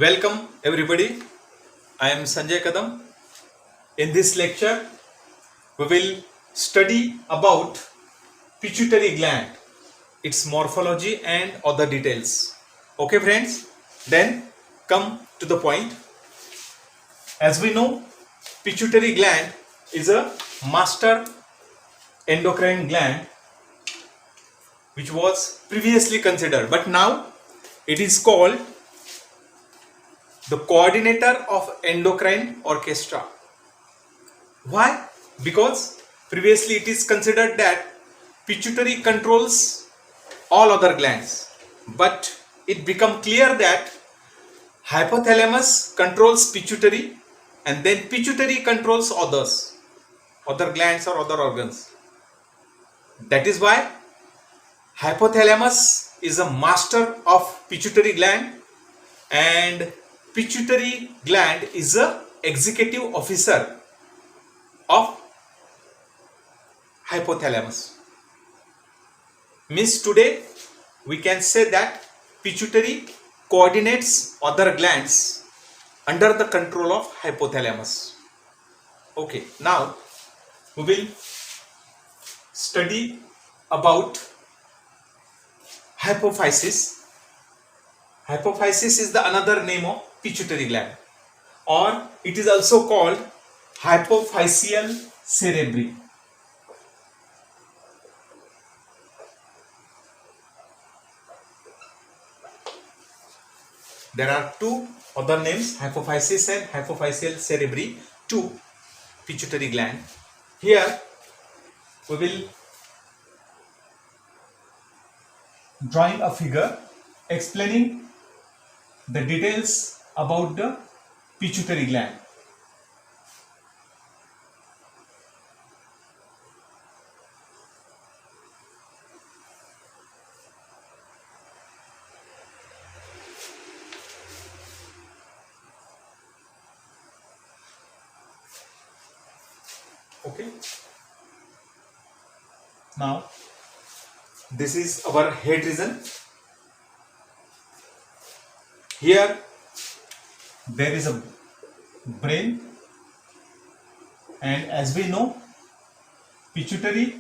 Welcome everybody. I am Sanjay Kadam. In this lecture, we will study about pituitary gland, its morphology and other details. Okay friends, then come to the point. As we know, pituitary gland is a master endocrine gland which was previously considered, but now it is called the coordinator of endocrine orchestra. Why? Because previously it is considered that pituitary controls all other glands, but it become clear that hypothalamus controls pituitary and then pituitary controls other glands or other organs. That is why hypothalamus is a master of pituitary gland and pituitary gland is a executive officer of hypothalamus. Means today we can say that pituitary coordinates other glands under the control of hypothalamus. Okay, now we will study about hypophysis. Hypophysis is the another name of pituitary gland, or it is also called hypophyseal cerebri. There are two other names, hypophysis and hypophyseal cerebri, to pituitary gland. Here we will drawing a figure explaining the details about the pituitary gland. Okay. Now this is our head region. Here there is a brain, and as we know, pituitary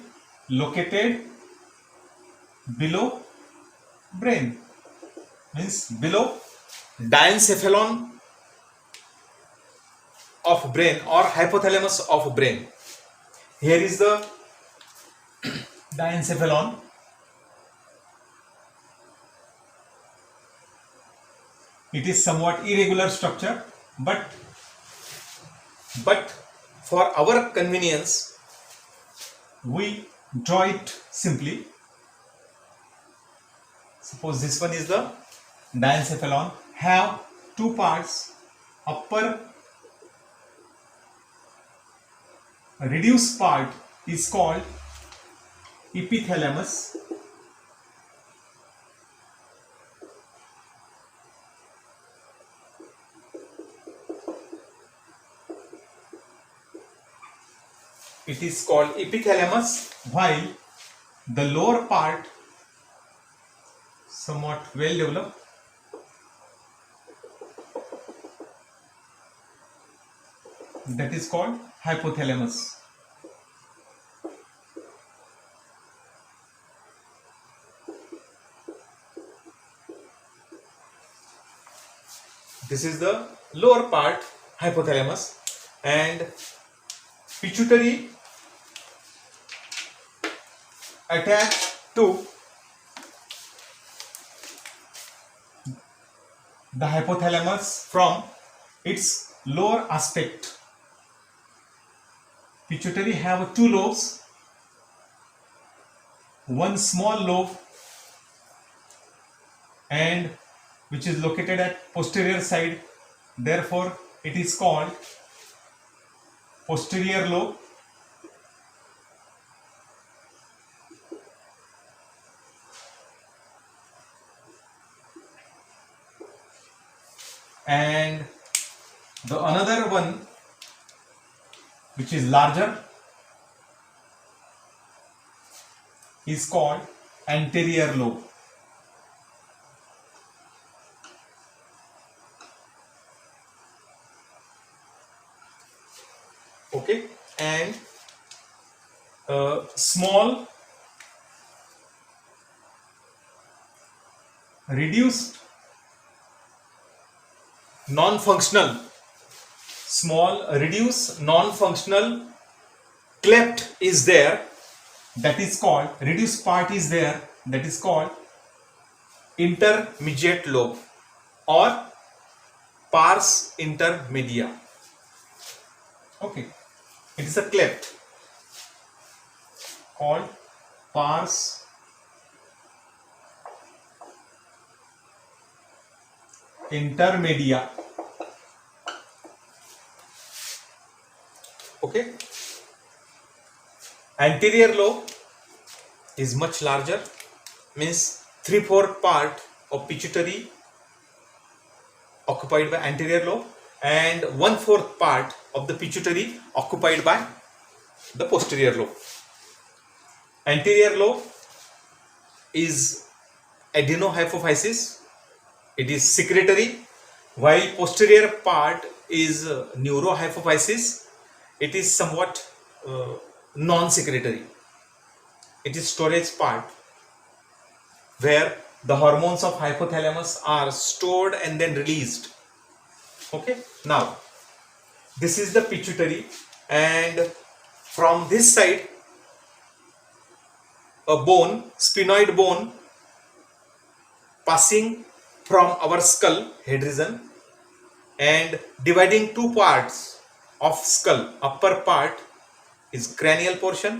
located below brain, means below diencephalon of brain or hypothalamus of brain. Here is the diencephalon. It is somewhat irregular structure, but for our convenience we draw it simply. Suppose this one is the diencephalon, have two parts, upper reduced part is called epithalamus, it is called epithalamus, while the lower part somewhat well developed that is called hypothalamus. This is the lower part, hypothalamus, and pituitary attached to the hypothalamus from its lower aspect. Pituitary have two lobes, one small lobe and which is located at posterior side, therefore it is called posterior lobe, and the another one which is larger is called anterior lobe. Okay, and small reduced non-functional, small reduced non-functional cleft is there, that is called, reduced part is there, that is called intermediate lobe or pars intermedia. Okay, it is a cleft called pars intermedia. Okay, anterior lobe is much larger, means 3/4 part of pituitary occupied by anterior lobe and 1/4 part of the pituitary occupied by the posterior lobe. Anterior lobe is adenohypophysis, it is secretory, while posterior part is neurohypophysis, it is somewhat non-secretory. It is storage part where the hormones of hypothalamus are stored and then released. Okay, now this is the pituitary, and from this side a bone, sphenoid bone, passing from our skull head region and dividing two parts of skull. Upper part is cranial portion,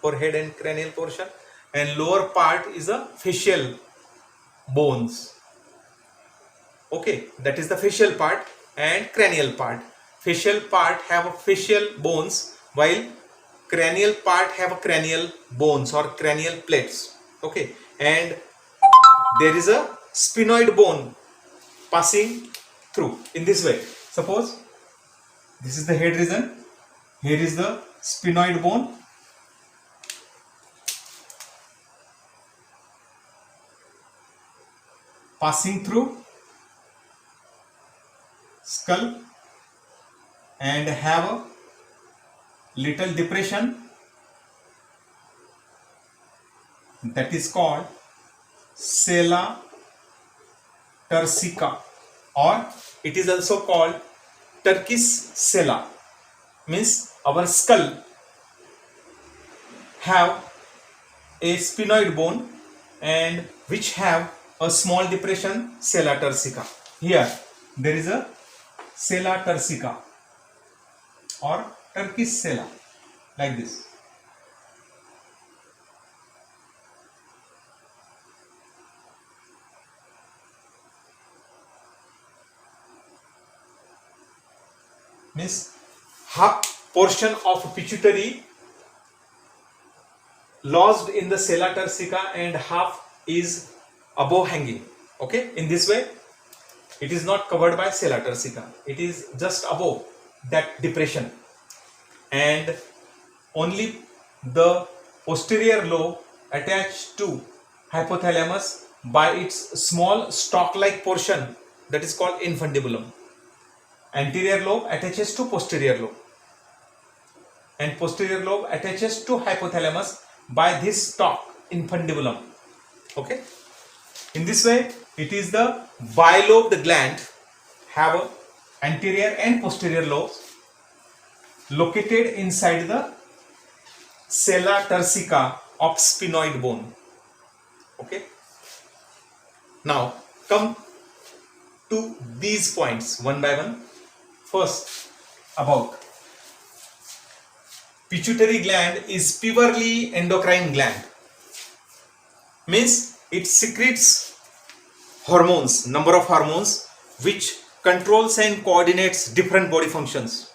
forehead and cranial portion, and lower part is a facial bones. Okay, that is the facial part and cranial part. Facial part have facial bones, while cranial part have cranial bones or cranial plates. Okay, and there is a sphenoid bone passing through in this way. Suppose this is the head region, here is the sphenoid bone, passing through skull and have a little depression, that is called sella turcica, or it is also called Turkish sella. Means our skull have a sphenoid bone and which have a small depression, sella turcica. Here there is a sella turcica or Turkish sella, like this. Means half portion of pituitary lodged in the sella turcica and half is above hanging. Okay, in this way it is not covered by sella turcica, it is just above that depression, and only the posterior lobe attached to hypothalamus by its small stalk-like portion, that is called infundibulum. Anterior lobe attaches to posterior lobe and posterior lobe attaches to hypothalamus by this stalk, infundibulum. Okay, in this way it is the bilobed gland, have a anterior and posterior lobes located inside the sella turcica of sphenoid bone. Okay, now come to these points one by one. First, about pituitary gland is purely endocrine gland, means it secretes hormones, number of hormones which controls and coordinates different body functions.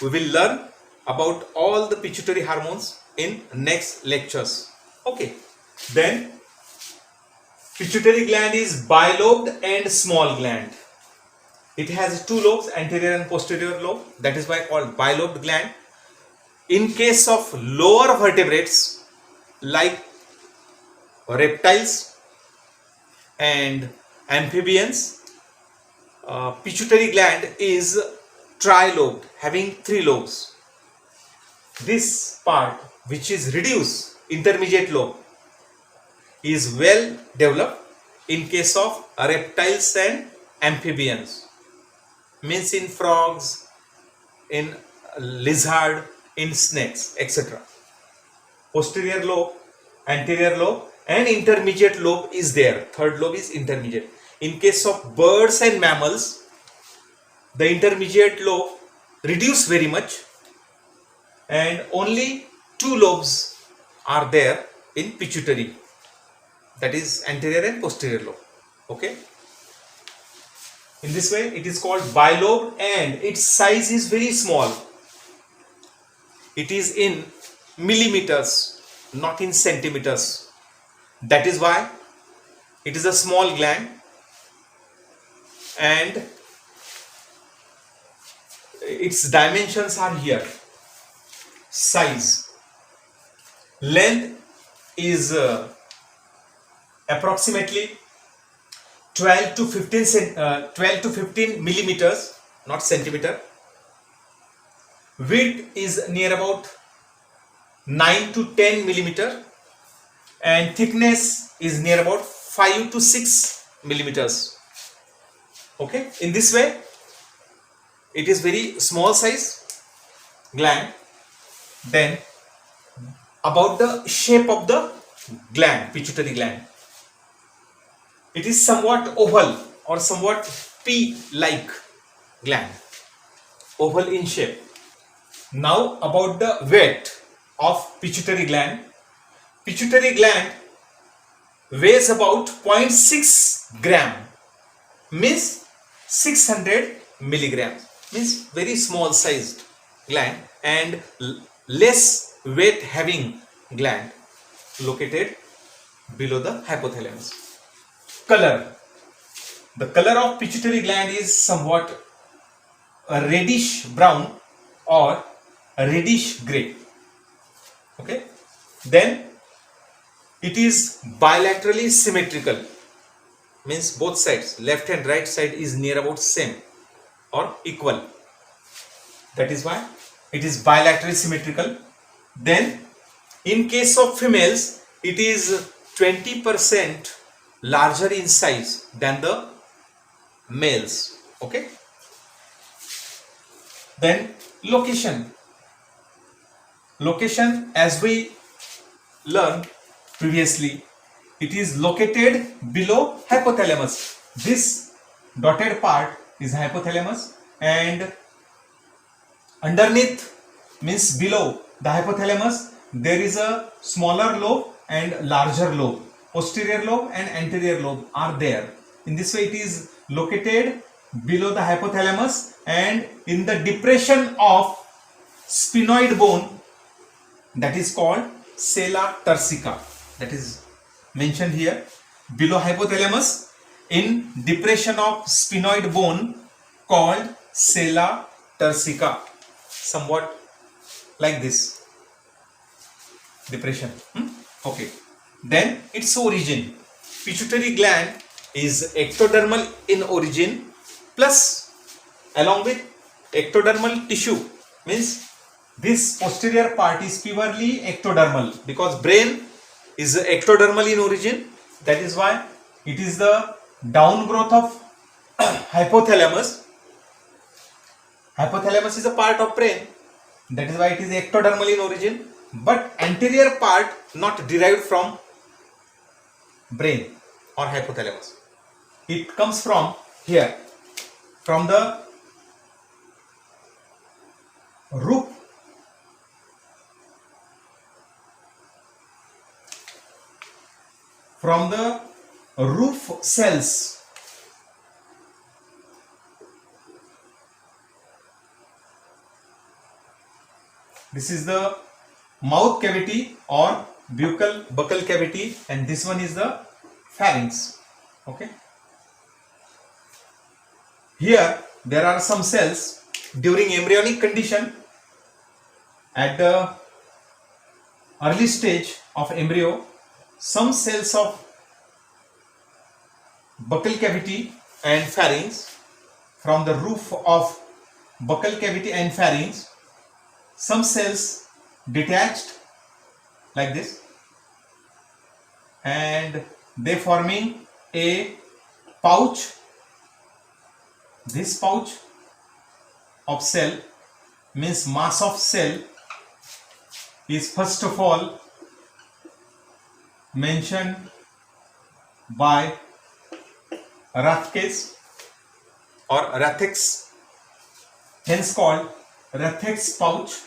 We will learn about all the pituitary hormones in next lectures. Okay, then pituitary gland is bilobed and small gland. It has two lobes, anterior and posterior lobe, that is why called bilobed gland. In case of lower vertebrates like reptiles and amphibians, pituitary gland is trilobed, having three lobes. this part which is reduced intermediate lobe is well developed in case of reptiles and amphibians, means in frogs, in lizard, in snakes, etc. Posterior lobe, anterior lobe and intermediate lobe is there. Third lobe is intermediate. In case of birds and mammals, the intermediate lobe reduce very much and only two lobes are there in pituitary, that is anterior and posterior lobe. Okay, in this way it is called bilobe and its size is very small. It is in millimeters, not in centimeters. That is why it is a small gland and its dimensions are here. Size, length is approximately 12 to 15 millimeters, not centimeter. Width is near about 9 to 10 millimeter and thickness is near about 5 to 6 millimeters. Okay, in this way it is very small size gland. Then about the shape of the gland, pituitary gland, it is somewhat oval or somewhat pea-like gland, oval in shape. Now about the weight of pituitary gland. Pituitary gland weighs about 0.6 gram, means 600 milligrams, means very small sized gland and less weight having gland located below the hypothalamus. Color. The color of pituitary gland is somewhat a reddish brown or a reddish gray. Okay, then it is bilaterally symmetrical, means both sides, left and right side is near about same or equal. That is why it is bilaterally symmetrical. Then in case of females it is 20% larger in size than the males. Okay, then location. Location, as we learned previously, it is located below hypothalamus. This dotted part is hypothalamus and underneath, means below the hypothalamus, there is a smaller lobe and larger lobe. Posterior lobe and anterior lobe are there. In this way it is located below the hypothalamus and in the depression of sphenoid bone, that is called sella turcica, that is mentioned here, below hypothalamus in depression of sphenoid bone called sella turcica, somewhat like this depression. Okay, then its origin. Pituitary gland is ectodermal in origin, plus along with ectodermal tissue, means this posterior part is purely ectodermal because brain is ectodermal in origin. That is why it is the downgrowth of hypothalamus. Hypothalamus is a part of brain, that is why it is ectodermal in origin, but anterior part not derived from brain or hypothalamus. It comes from here, from the roof cells. This is the mouth cavity or buccal cavity and this one is the pharynx. Okay, here there are some cells during embryonic condition. At the early stage of embryo, some cells of buccal cavity and pharynx, from the roof of buccal cavity and pharynx, some cells detached like this, and they forming a pouch. This pouch of cell means mass of cell is first of all mentioned by Rathke's or Rathke's, hence called Rathke's pouch,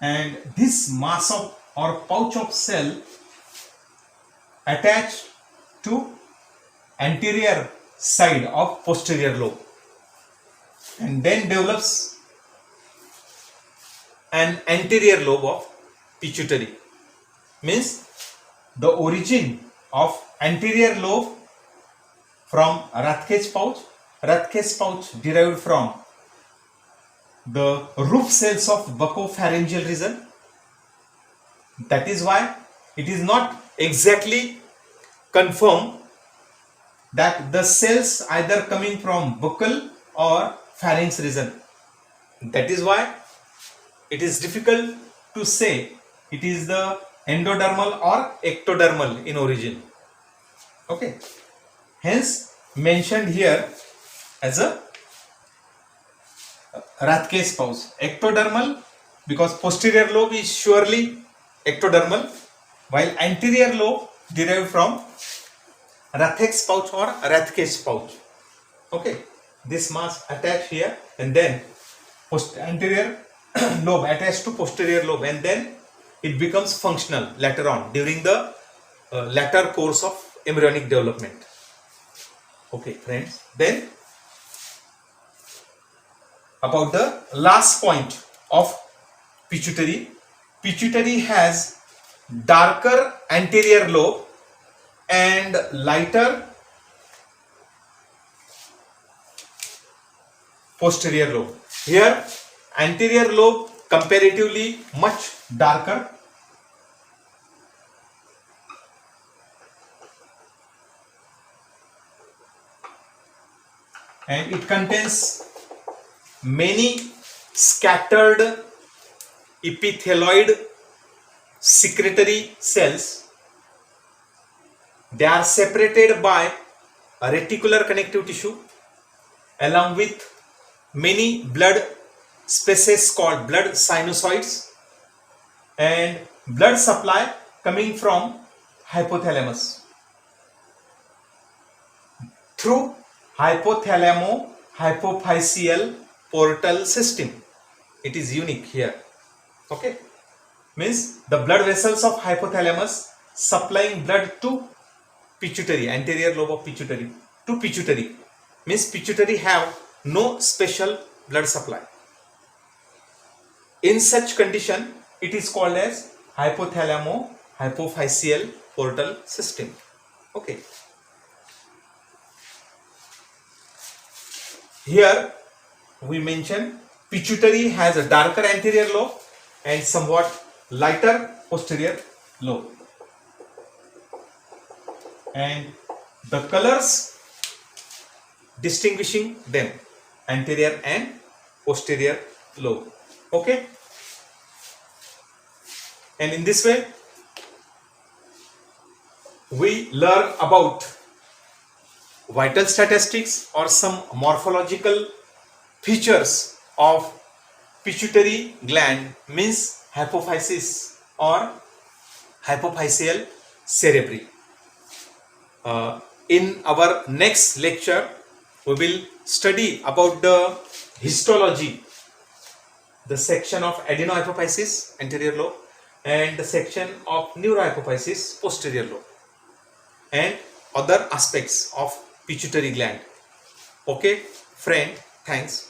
and this mass of or pouch of cell attached to anterior side of posterior lobe and then develops an anterior lobe of pituitary. Means the origin of anterior lobe from Rathke's pouch. Rathke's pouch derived from the roof cells of buccopharyngeal region. That is why it is not exactly confirmed that the cells either coming from buccal or pharynx region. That is why it is difficult to say it is the endodermal or ectodermal in origin. Okay, hence mentioned here as a Rathke's pouch. Ectodermal because posterior lobe is surely ectodermal, while anterior lobe derived from Rathke's pouch or Rathke's pouch. Okay, this mass attached here and then anterior lobe attached to posterior lobe, and then it becomes functional later on during the latter course of embryonic development. Okay friends, then about the last point of pituitary. Pituitary has darker anterior lobe and lighter posterior lobe. Here anterior lobe comparatively much darker, and it contains many scattered epithelioid secretory cells. They are separated by a reticular connective tissue along with many blood spaces called blood sinusoids, and blood supply coming from hypothalamus through hypothalamo-hypophyseal portal system. It is unique here. Okay, means the blood vessels of hypothalamus supplying blood to pituitary, anterior lobe of pituitary to pituitary, means pituitary have no special blood supply. In such condition it is called as hypothalamo-hypophyseal portal system. Okay, here we mention pituitary has a darker anterior lobe and somewhat lighter posterior lobe, and the colors distinguishing them, anterior and posterior lobe. Okay, and in this way we learn about vital statistics or some morphological features of pituitary gland, means hypophysis or hypophyseal cerebri. In our next lecture we will study about the histology, the section of adenohypophysis anterior lobe and the section of neurohypophysis posterior lobe, and other aspects of pituitary gland. Okay friend, thanks.